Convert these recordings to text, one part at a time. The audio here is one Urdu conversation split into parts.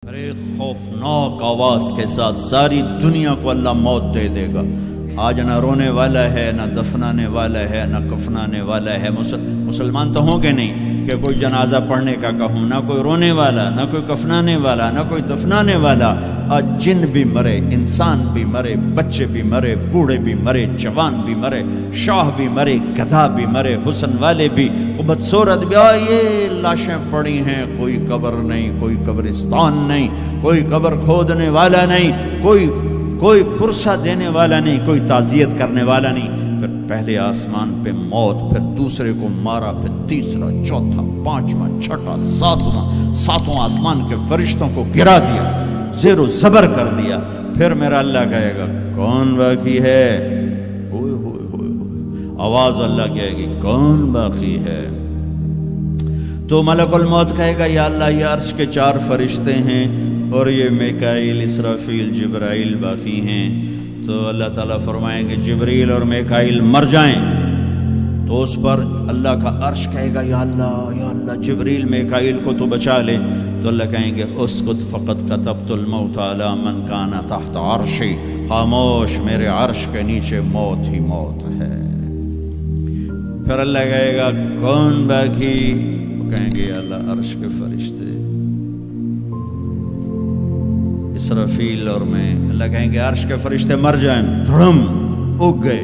ایک خوفناک آواز کے ساتھ ساری دنیا کو اللہ موت دے دے گا۔ آج نہ رونے والا ہے، نہ دفنانے والا ہے، نہ کفنانے والا ہے۔ مسلمان تو ہوں گے نہیں کہ کوئی جنازہ پڑھنے کا کہوں، نہ کوئی رونے والا، نہ کوئی کفنانے والا، نہ کوئی دفنانے والا۔ آج جن بھی مرے، انسان بھی مرے، بچے بھی مرے، بوڑھے بھی مرے، جوان بھی مرے، شاہ بھی مرے، گدھا بھی مرے، حسن والے بھی، بدصورت بھی۔ یہ لاشیں پڑی ہیں، کوئی قبر نہیں، کوئی قبرستان نہیں، کوئی قبر کھودنے والا نہیں، کوئی پرسہ دینے والا نہیں، کوئی تعزیت کرنے والا نہیں۔ پھر پہلے آسمان پہ موت، پھر دوسرے کو مارا، پھر تیسرا، چوتھا، پانچواں، چھٹا، ساتواں آسمان کے فرشتوں کو گرا دیا، زیر و زبر کر دیا۔ پھر میرا اللہ کہے گا کون باقی ہے؟ ہوئے ہوئے ہوئے ہوئے، آواز اللہ کہے گی کون باقی ہے؟ تو ملک الموت کہے گا یا اللہ یہ عرش کے 4 فرشتے ہیں اور یہ میکائیل، اسرافیل، جبرائیل باقی ہیں۔ تو اللہ تعالیٰ فرمائیں گے جبریل اور میکائیل مر جائیں، تو اس پر اللہ کا عرش کہے گا یا اللہ جبریل میکائیل کو تو بچا لے۔ تو اللہ کہیں گے اسکت فقط کتبت الموت علی من کان تحت عرشی، خاموش، میرے عرش کے نیچے موت ہی موت ہے۔ پھر اللہ کہے گا کون باقی؟ وہ کہیں گے یا اللہ عرش کے فرشتے، اسرافیل اور میں۔ اللہ کہیں گے عرش کے فرشتے مر جائیں، دھڑم اگ گئے۔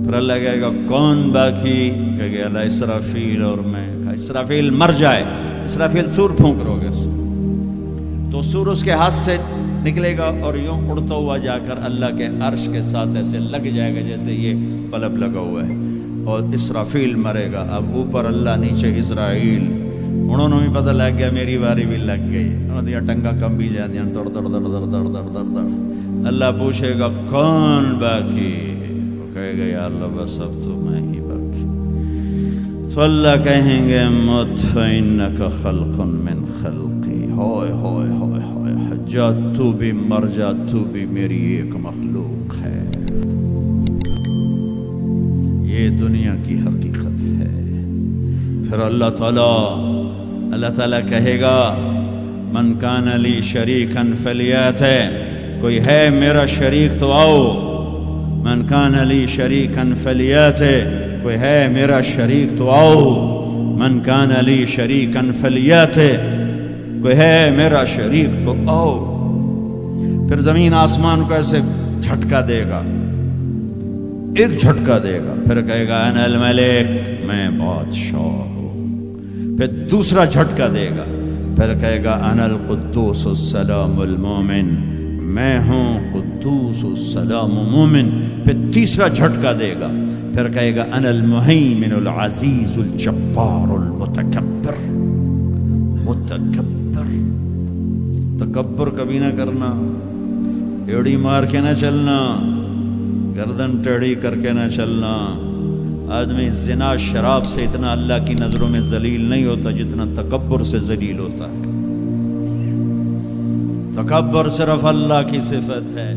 پھر اللہ کہے گا کون باقی؟ کہے گا اللہ اسرافیل اور میں۔ کہا اسرافیل مر جائے، اسرافیل سور پھونک روگے، تو سور اس کے ہاتھ سے نکلے گا اور یوں اڑتا ہوا جا کر اللہ کے عرش کے ساتھ ایسے لگ جائے گا جیسے یہ بلب لگا ہوا ہے، اور اسرافیل مرے گا۔ اب اوپر اللہ، نیچے اسرائیل، انہوں نے بھی پتہ لگ گیا میری باری بھی لگ گئی، انہوں نے ٹنگا کم بھی جا دیا، دڑ دڑ دڑ دڑ دڑ دڑ دڑ دڑ۔ اللہ پوچھے گا کون باقی؟ وہ کہے گا یا اللہ بس اب تو میں ہی باقی۔ تو اللہ کہیں گے مت فإنک خلق من خلقی، ہوئے ہوئے ہوئے ہوئے، حجات تو بھی مر جا، تو بھی میری ایک مخلوق ہے۔ یہ دنیا کی حقیقت ہے۔ پھر اللہ تعالیٰ کہے گا من کان لی شریکا فلیات، کوئی ہے میرا شریک تو آؤ۔ من کان لی شریکا فلیات، کوئی ہے میرا شریک تو آؤ۔ من کان لی شریکا فلیات، کوئی ہے میرا شریک تو آؤ۔ پھر زمین آسمان کو ایسے جھٹکا دے گا، ایک جھٹکا دے گا، پھر کہے گا انا الملک، میں بادشاہ ہوں۔ پھر دوسرا جھٹکا دے گا، پھر کہے گا انا القدوس السلام المومن، میں ہوں قدوس السلام مومن۔ پھر تیسرا جھٹکا دے گا، پھر کہے گا انا المہیمن العزیز الجبار المتکبر۔ تکبر کبھی نہ کرنا، ایڑی مار کے نہ چلنا، گردن ٹیڑھی کر کے نہ چلنا۔ آدمی زنا، شراب سے اتنا اللہ کی نظروں میں ذلیل نہیں ہوتا جتنا تکبر سے ذلیل ہوتا ہے۔ تکبر صرف اللہ کی صفت ہے۔